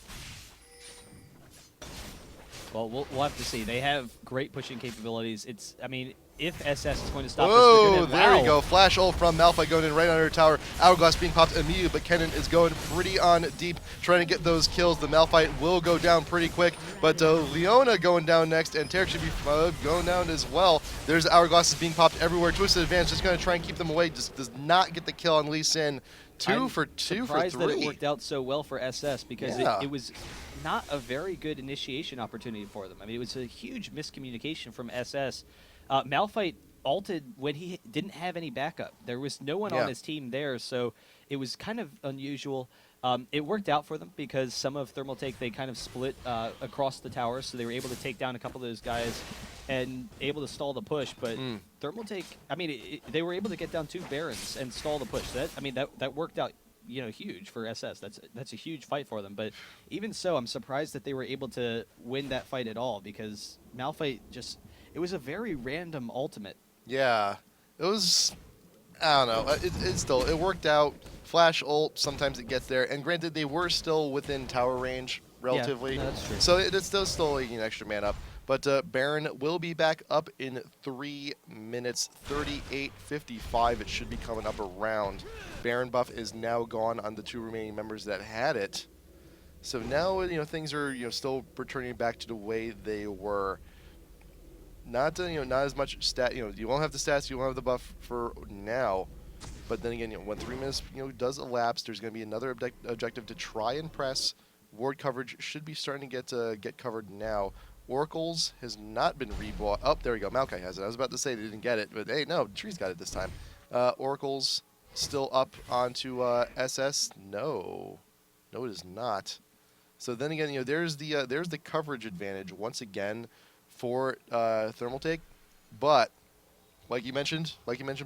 Well, we'll have to see. They have great pushing capabilities. I mean, if SS is going to stop Whoa, this, there we go. Flash ult from Malphite going in right under tower. Hourglass being popped immediately, but Kennen is going pretty on deep, trying to get those kills. The Malphite will go down pretty quick, but Leona going down next, and Tarek should be going down as well. There's Hourglasses being popped everywhere. Twisted Advance just going to try and keep them away. Just does not get the kill on Lee Sin. Two for surprised three. That it worked out so well for SS because Yeah. it was not a very good initiation opportunity for them. I mean, it was a huge miscommunication from SS. Malphite ulted when he didn't have any backup. There was no one on his team there, so it was kind of unusual. It worked out for them because some of Thermal Take, they kind of split across the tower, so they were able to take down a couple of those guys and able to stall the push. But Thermal Take, I mean, they were able to get down 2 Barons and stall the push. That worked out, huge for SS. That's a huge fight for them. But even so, I'm surprised that they were able to win that fight at all because Malphite just, it was a very random ultimate. Yeah, it was. I don't know. It worked out. Flash ult, sometimes it gets there. And granted, they were still within tower range relatively. Yeah, no, that's true. So it's still an extra man up. But Baron will be back up in 3 minutes, 38:55. It should be coming up around. Baron buff is now gone on the 2 remaining members that had it. So now things are still returning back to the way they were. Not not as much stat. You won't have the stats. You won't have the buff for now. But then again, when 3 minutes does elapse, there's going to be another objective to try and press. Ward coverage should be starting to get covered now. Oracles has not been rebought. Oh, there we go. Maokai has it. I was about to say they didn't get it, but hey, no, Tree's got it this time. Oracles still up onto SS. No, it is not. So then again, there's the coverage advantage once again for Thermal Take, but like you mentioned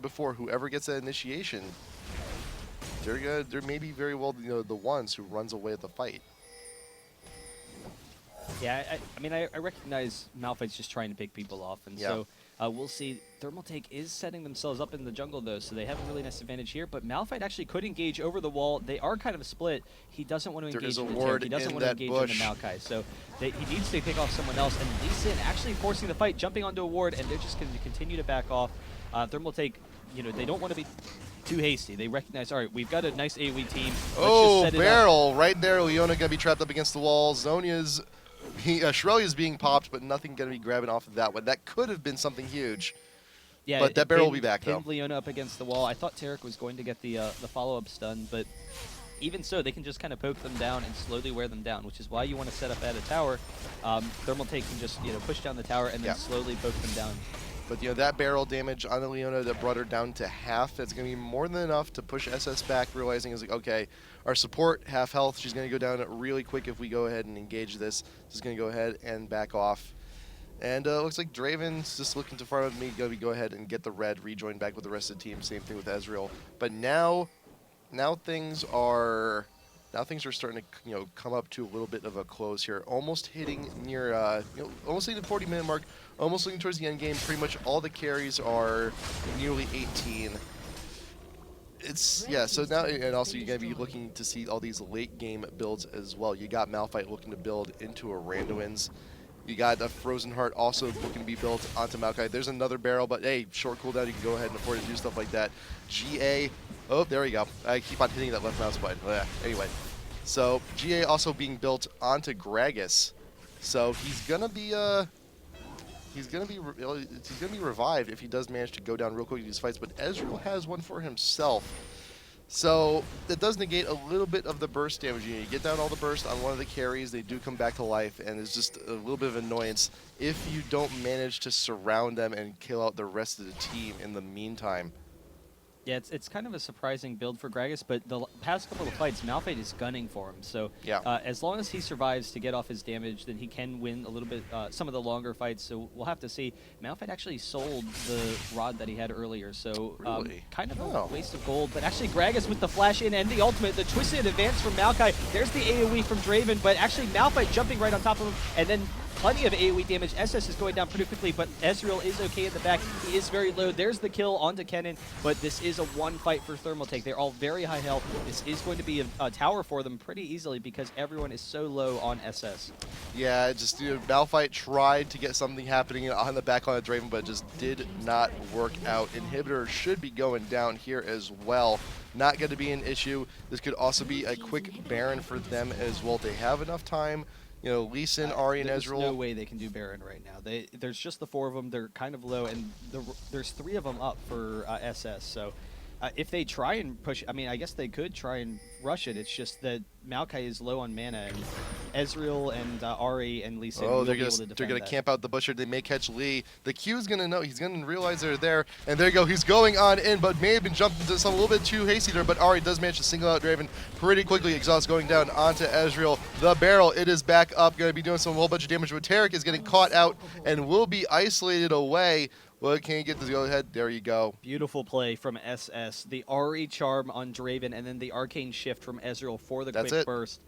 before, whoever gets that initiation, they're maybe very well the ones who runs away at the fight. Yeah, I mean, I recognize Malphite's just trying to pick people off, and so we'll see. Thermal Take is setting themselves up in the jungle, though, so they have a really nice advantage here, but Malphite actually could engage over the wall. They are kind of split. He doesn't want to engage in the Tarek. He doesn't want to engage in the Maokai, so he needs to pick off someone else, and Lee Sin actually forcing the fight, jumping onto a ward, and they're just going to continue to back off. Thermal Take, they don't want to be too hasty. They recognize, all right, we've got a nice AoE team. Let's just set it barrel right there. Leona going to be trapped up against the wall. Zonia's... Shirelia's being popped, but nothing going to be grabbing off of that one. That could have been something huge. Yeah, but that barrel will be back, though. Pinned Leona up against the wall. I thought Tarek was going to get the follow-up stun, but even so, they can just kind of poke them down and slowly wear them down, which is why you want to set up at a tower. Thermal Take can just push down the tower and then slowly poke them down. But that barrel damage on the Leona that brought her down to half, that's going to be more than enough to push SS back, realizing is like, okay, our support, half health, she's going to go down really quick if we go ahead and engage this. She's going to go ahead and back off. And it looks like Draven's just looking to far with me, go ahead and get the red, rejoin back with the rest of the team. Same thing with Ezreal. But now things are starting to come up to a little bit of a close here. Almost hitting near almost hitting the 40-minute mark. Almost looking towards the end game. Pretty much all the carries are nearly 18. So now, and also you're going to be looking to see all these late game builds as well. You got Malphite looking to build into a Randuin's. You got a Frozen Heart also looking to be built onto Maokai. There's another barrel, but hey, short cooldown, you can go ahead and afford to do stuff like that. GA, oh, there we go. I keep on hitting that left mouse button. Anyway, So GA also being built onto Gragas. So he's gonna be revived if he does manage to go down real quick in these fights. But Ezreal has one for himself. So that does negate a little bit of the burst damage. You get down all the burst on one of the carries, they do come back to life, and it's just a little bit of annoyance if you don't manage to surround them and kill out the rest of the team in the meantime. Yeah, it's kind of a surprising build for Gragas, but the past couple of fights, Malphite is gunning for him. So Yeah. as long as he survives to get off his damage, then he can win a little bit some of the longer fights. So we'll have to see. Malphite actually sold the rod that he had earlier, so Really? kind of a waste of gold. But actually, Gragas with the flash in and the ultimate, the twisted advance from Maokai. There's the AoE from Draven, but actually Malphite jumping right on top of him, and then plenty of AoE damage. SS is going down pretty quickly, but Ezreal is okay in the back. He is very low. There's the kill onto Kennen, but this is a one fight for Thermaltake. They're all very high health. This is going to be a tower for them pretty easily because everyone is so low on SS. Yeah, just Malphite tried to get something happening on the back line of Draven, but it just did not work out. Inhibitor should be going down here as well. Not going to be an issue. This could also be a quick Baron for them as well. They have enough time. You know, Lee Sin, Ahri, and Ezreal. There's no way they can do Baron right now. There's just the 4 of them. They're kind of low, and there's 3 of them up for SS. So if they try and push, I mean, I guess they could try and rush it. It's just that Maokai is low on mana, and Ezreal and Ahri and Lee Sin will be able to defend they're gonna that. camp out the Butcher. They may catch Lee. The Q's gonna know. He's gonna realize they're there, and there you go. He's going on in, but may have been jumped into some a little bit too hasty there. But Ahri does manage to single out Draven pretty quickly. Exhaust going down onto Ezreal. The barrel, it is back up. Gonna be doing some whole bunch of damage. But Tarek is getting caught out and will be isolated away. Well, can you get the go ahead? There you go. Beautiful play from SS. The Ahri charm on Draven, and then the arcane shift from Ezreal for the quick burst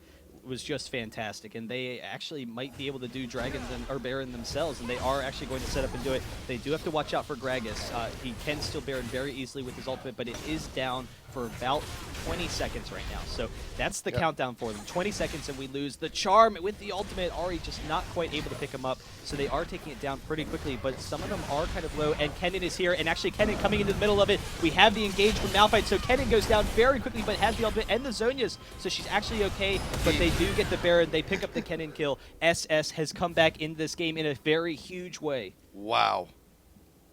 was just fantastic. And they actually might be able to do Dragons or Baron themselves, and they are actually going to set up and do it. They do have to watch out for Gragas. He can still Baron very easily with his ultimate, but it is down for about 20 seconds right now. So that's the countdown for them. 20 seconds and we lose. The charm with the ultimate, Ahri just not quite able to pick him up. So they are taking it down pretty quickly, but some of them are kind of low, and Kennen is here, and actually Kennen coming into the middle of it. We have the engage from Malphite, so Kennen goes down very quickly, but has the ultimate and the Zhonya's, so she's actually okay, but they do get the Baron. They pick up the Kennen kill. SS has come back in this game in a very huge way. Wow.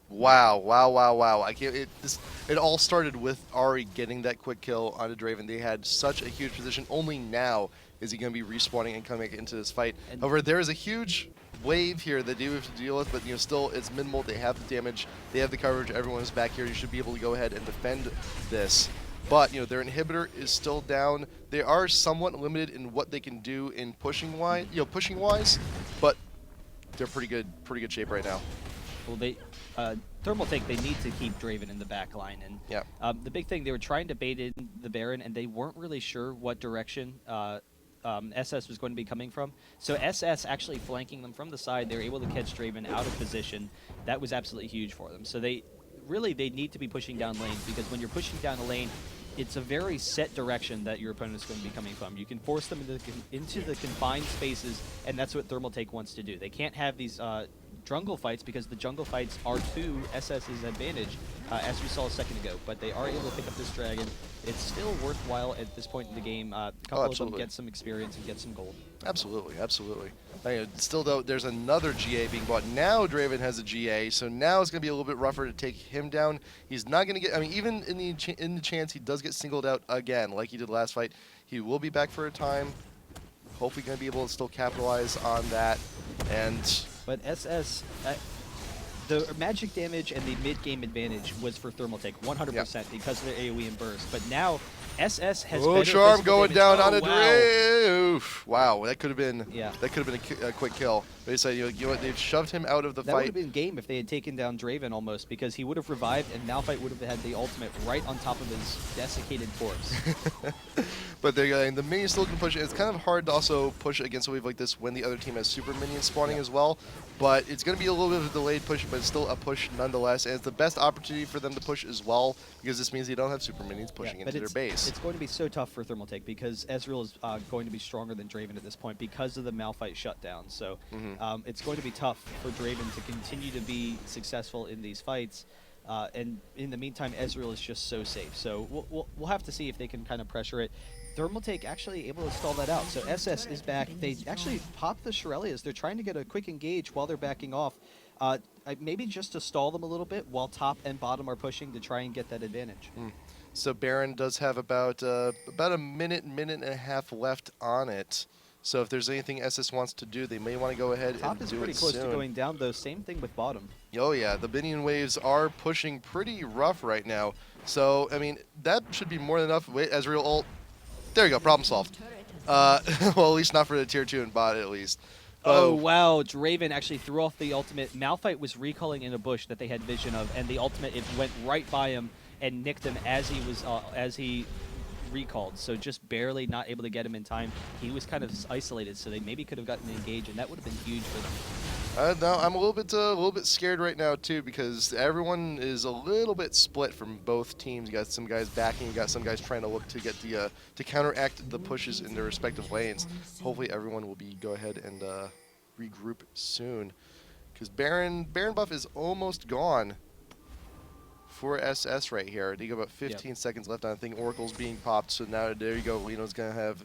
Wow, wow, wow, wow. I can't, it all started with Ahri getting that quick kill onto Draven. They had such a huge position. Only now is he going to be respawning and coming into this fight. However, there is a huge wave here that they do have to deal with, but still it's minimal. They have the damage, they have the coverage, everyone is back here. You should be able to go ahead and defend this. But their inhibitor is still down. They are somewhat limited in what they can do in pushing wise, but they're pretty good shape right now. Well, Thermaltake, they need to keep Draven in the back line. And the big thing, they were trying to bait in the Baron, and they weren't really sure what direction SS was going to be coming from. So SS actually flanking them from the side, they were able to catch Draven out of position. That was absolutely huge for them. So they need to be pushing down lanes, because when you're pushing down a lane, it's a very set direction that your opponent is going to be coming from. You can force them into the confined spaces, and that's what Thermaltake wants to do. They can't have these jungle fights, because the jungle fights are to SS's advantage, as we saw a second ago. But they are able to pick up this dragon. It's still worthwhile at this point in the game. A couple of them get some experience and get some gold. Absolutely, absolutely. Still, though, there's another GA being bought. Now Draven has a GA, so now it's going to be a little bit rougher to take him down. He's not going to get, I mean, even in the chance he does get singled out again, like he did last fight, he will be back for a time. Hopefully going to be able to still capitalize on that. But SS, the magic damage and the mid-game advantage was for Thermaltake 100% because of their AoE and burst. But now SS has better charm going damage. down on a wow, that could have been a quick kill. They say they've shoved him out of the fight. That would have been game if they had taken down Draven almost, because he would have revived and Malphite would have had the ultimate right on top of his desiccated corpse. But they're going, the minions still can push. It's kind of hard to also push against a wave like this when the other team has super minions spawning as well. But it's going to be a little bit of a delayed push, but it's still a push nonetheless. And it's the best opportunity for them to push as well, because this means they don't have super minions pushing into their base. It's going to be so tough for Thermaltake, because Ezreal is going to be stronger than Draven at this point because of the Malphite shutdown. So it's going to be tough for Draven to continue to be successful in these fights. And in the meantime, Ezreal is just so safe. So we'll have to see if they can kind of pressure it. Thermaltake actually able to stall that out. So SS is back. They actually pop the Shirelias. They're trying to get a quick engage while they're backing off. Maybe just to stall them a little bit while top and bottom are pushing to try and get that advantage. So Baron does have about a minute and a half left on it. So if there's anything SS wants to do, they may want to go ahead and do it soon. Top is pretty close to going down, though. Same thing with bottom. Oh, yeah. The Binion waves are pushing pretty rough right now. So, I mean, that should be more than enough. Wait, Ezreal ult. There you go. Problem solved. Well, at least not for the tier 2 and bot, at least. Oh, wow. Draven actually threw off the ultimate. Malphite was recalling in a bush that they had vision of, and the ultimate, it went right by him and nicked him as he recalled. So just barely not able to get him in time. He was kind of isolated, so they maybe could have gotten engaged, and that would have been huge for them. No, I'm a little bit scared right now too, because everyone is a little bit split from both teams. You got some guys backing, you got some guys trying to look to get the to counteract the pushes in their respective lanes. Hopefully, everyone will go ahead and regroup soon, because Baron buff is almost gone for SS right here. They got about 15 seconds left on the thing. Oracle's being popped, so now there you go. Lino's gonna have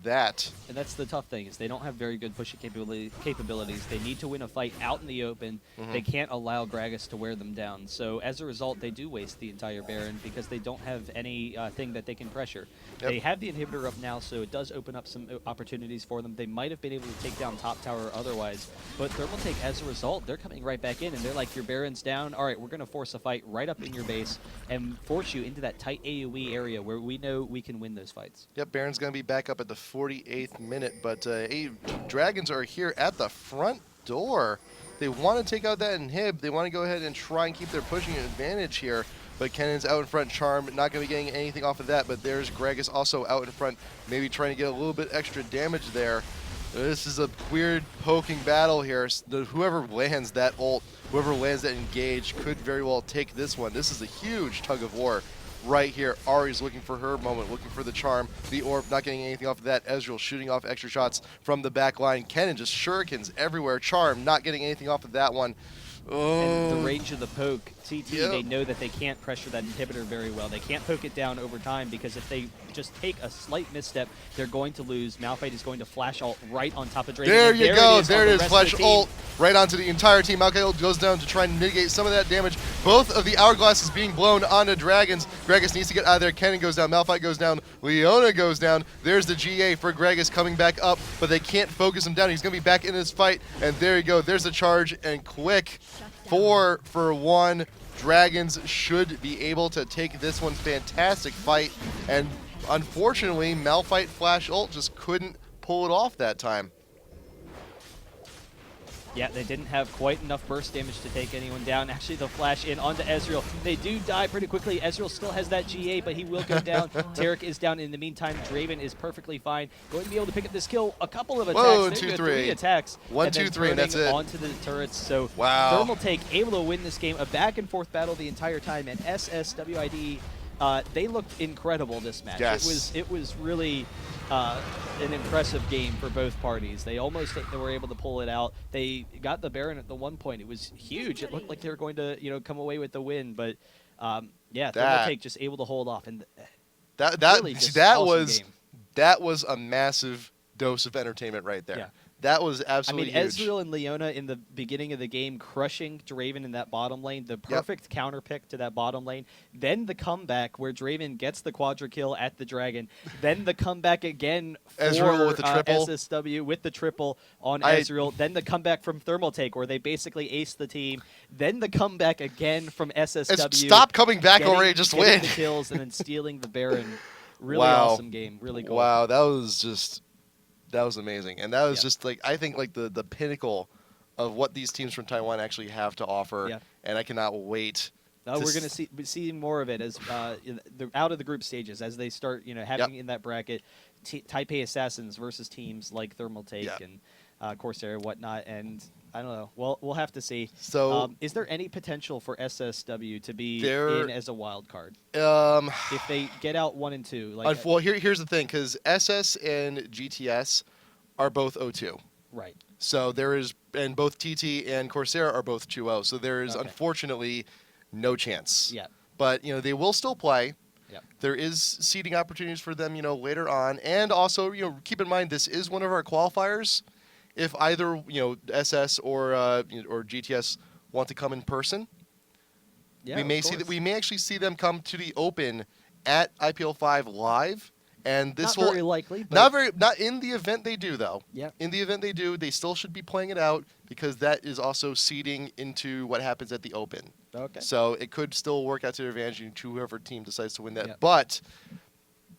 that. And that's the tough thing, is they don't have very good pushing capabilities. They need to win a fight out in the open. They can't allow Gragas to wear them down. So as a result, they do waste the entire Baron because they don't have any thing that they can pressure. They have the inhibitor up now, so it does open up some opportunities for them. They might have been able to take down top tower otherwise, but Thermaltake, as a result, they're coming right back in, and they're like, your Baron's down. All right, we're gonna force a fight right up in your base and force you into that tight AoE area where we know we can win those fights. Yep, Baron's going to be back up at the 48th minute, but Dragons are here at the front door. They want to take out that inhib. They want to go ahead and try and keep their pushing advantage here, but Kennan's out in front. Charm not going to be getting anything off of that, but there's Gragas also out in front, maybe trying to get a little bit extra damage there. This is a weird poking battle here. Whoever lands that ult, whoever lands that engage could very well take this one. This is a huge tug of war right here. Ari's looking for her moment, looking for the charm. The orb not getting anything off of that. Ezreal shooting off extra shots from the back line. Kennen just shurikens everywhere. Charm not getting anything off of that one. And the range of the poke, TT, they know that they can't pressure that inhibitor very well. They can't poke it down over time, because if they just take a slight misstep, they're going to lose. Malphite is going to flash ult right on top of Draven. There you go. There it is. Flash ult right onto the entire team. Malphite ult goes down to try and mitigate some of that damage. Both of the hourglasses being blown onto Dragons. Gragas needs to get out of there. Kennen goes down. Malphite goes down. Leona goes down. There's the GA for Gragas coming back up, but they can't focus him down. He's going to be back in this fight, and there you go. There's the charge, and quick. 4 for 1. Dragons should be able to take this one. Fantastic fight, and unfortunately, Malphite Flash ult just couldn't pull it off that time. Yeah, they didn't have quite enough burst damage to take anyone down. Actually, the flash in onto Ezreal. They do die pretty quickly. Ezreal still has that GA, but he will go down. Taric is down. In the meantime, Draven is perfectly fine. Going to be able to pick up this kill. A couple of attacks. Whoa, 2, 3. 3 attacks. 1, 2, 3, and that's it. Onto the turrets. So wow. Thermaltake able to win this game. A back and forth battle the entire time. And SSWIE, they looked incredible this match. Yes. It was really an impressive game for both parties. They almost were able to pull it out. They got the Baron at the one point. It was huge. It looked like they were going to come away with the win, but yeah, Thermaltake just able to hold off, and that was a massive dose of entertainment right there. Yeah. That was absolutely huge. Ezreal and Leona in the beginning of the game crushing Draven in that bottom lane, the perfect counter pick to that bottom lane. Then the comeback where Draven gets the quadra kill at the Dragon. Then the comeback again for Ezreal with the triple. SSW with the triple on Ezreal. Then the comeback from Thermaltake where they basically aced the team. Then the comeback again from SSW. Stop coming back already, just win. The kills and then stealing the Baron. Really awesome game. Really cool. Wow, that was amazing, and that was just like, I think, like the pinnacle of what these teams from Taiwan actually have to offer, and I cannot wait. We're going to see more of it as they're out of the group stages, as they start having in that bracket Taipei Assassins versus teams like Thermaltake and Corsair and whatnot, and I don't know. Well, we'll have to see. So, is there any potential for SSW to be in as a wild card? If they get out 1 and 2, like well, here's the thing, because SS and GTS are both 0-2. Right. So there is, and both TT and Corsair are both 2-0. So there is unfortunately no chance. Yeah. But they will still play. Yep. There is seeding opportunities for them, later on. And also, keep in mind this is one of our qualifiers. If either, SS or GTS want to come in person, Yeah, we of may course. we may actually see them come to the Open at IPL5 live, and this Not will very likely, but not in the event they do though. yeah. In the event they do, they still should be playing it out because that is also seeding into what happens at the Open. Okay. So it could still work out to their advantage to whoever team decides to win that. Yep. But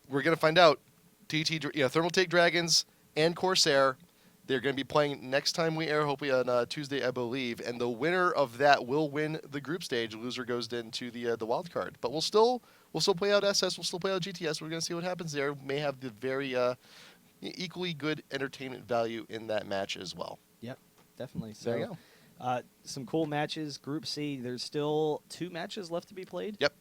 we're gonna find out. Thermal Take Dragons and Corsair. They're going to be playing next time we air, hopefully on Tuesday, I believe. And the winner of that will win the group stage. Loser goes into the wild card. But we'll still play out SS. We'll still play out GTS. We're going to see what happens there. May have the very equally good entertainment value in that match as well. Yep, definitely. So, There you go. some cool matches. Group C, there's still 2 matches left to be played. Yep.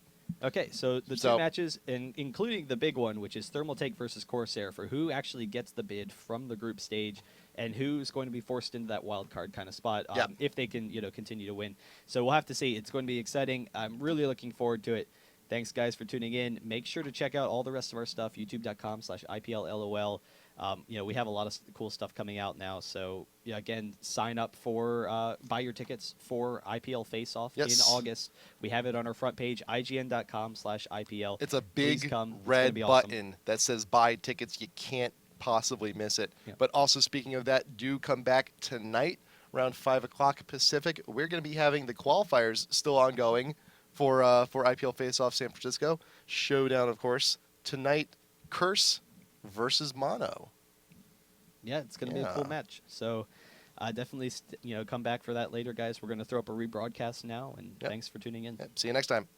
Okay, so the 2 matches, including the big one, which is Thermal Take versus Corsair, for who actually gets the bid from the group stage and who's going to be forced into that wild card kind of spot if they can, continue to win. So we'll have to see. It's going to be exciting. I'm really looking forward to it. Thanks, guys, for tuning in. Make sure to check out all the rest of our stuff, youtube.com/IPLLOL. We have a lot of cool stuff coming out now. So, again, sign up for, buy your tickets for IPL Face-Off in August. We have it on our front page, IGN.com/IPL. It's a big red button that says buy tickets. You can't possibly miss it. Yep. But also, speaking of that, do come back tonight around 5 o'clock Pacific. We're going to be having the qualifiers still ongoing for IPL Face-Off San Francisco. Showdown, of course. Tonight, Curse versus Mono. Yeah, it's going to be a cool match. So definitely come back for that later, guys. We're going to throw up a rebroadcast now, and thanks for tuning in. Yep. See you next time.